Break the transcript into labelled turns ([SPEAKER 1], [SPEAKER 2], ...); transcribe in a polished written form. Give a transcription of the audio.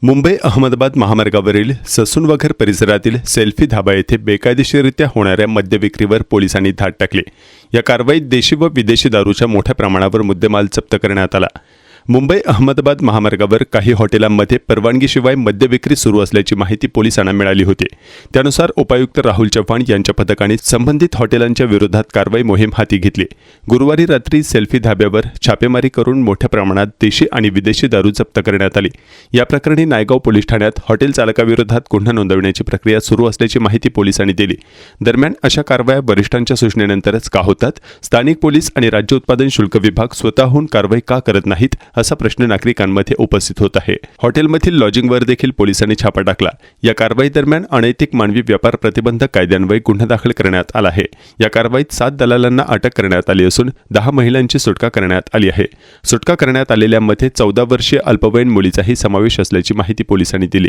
[SPEAKER 1] मुंबई अहमदाबाद महामार्गावरील ससूनवघर परिसरातील सेल्फी धाबा येथे बेकायदेशीररित्या होणाऱ्या मद्यविक्रीवर पोलिसांनी धाड टाकली। या कारवाईत देशी व विदेशी दारूच्या मोठ्या प्रमाणावर मुद्देमाल जप्त करण्यात आला। मुंबई अहमदाबाद महामार्गावर काही हॉटेलांमध्ये परवानगीशिवाय मद्यविक्री सुरू असल्याची माहिती पोलिसांना मिळाली होती। त्यानुसार उपायुक्त राहुल चव्हाण यांच्या पथकाने संबंधित हॉटेलांच्या विरोधात कारवाई मोहीम हाती घेतली। गुरुवारी रात्री सेल्फी धाब्यावर छापेमारी करून मोठ्या प्रमाणात देशी आणि विदेशी दारू जप्त करण्यात आली। या प्रकरणी नायगाव पोलीस ठाण्यात हॉटेल चालकाविरोधात गुन्हा नोंदवण्याची प्रक्रिया सुरू असल्याची माहिती पोलिसांनी दिली। दरम्यान अशा कारवाया वरिष्ठांच्या सूचनेनंतरच का होतात? स्थानिक पोलीस आणि राज्य उत्पादन शुल्क विभाग स्वतःहून कारवाई का करत नाहीत असा प्रश्न नागरिकांमध्ये उपस्थित होत आहे। हॉटेलमधील लॉजिंगवर देखील पोलिसांनी छापा टाकला। या कारवाई दरम्यान अनैतिक मानवी व्यापार प्रतिबंधक कायद्यान्वये गुन्हा दाखल करण्यात आला आहे। या कारवाईत 7 दलालांना अटक करण्यात आली असून 10 महिलांची सुटका करण्यात आली आहे। सुटका करण्यात आलेल्यांमध्ये 14 वर्षीय अल्पवयीन मुलीचाही समावेश असल्याची माहिती पोलिसांनी दिली।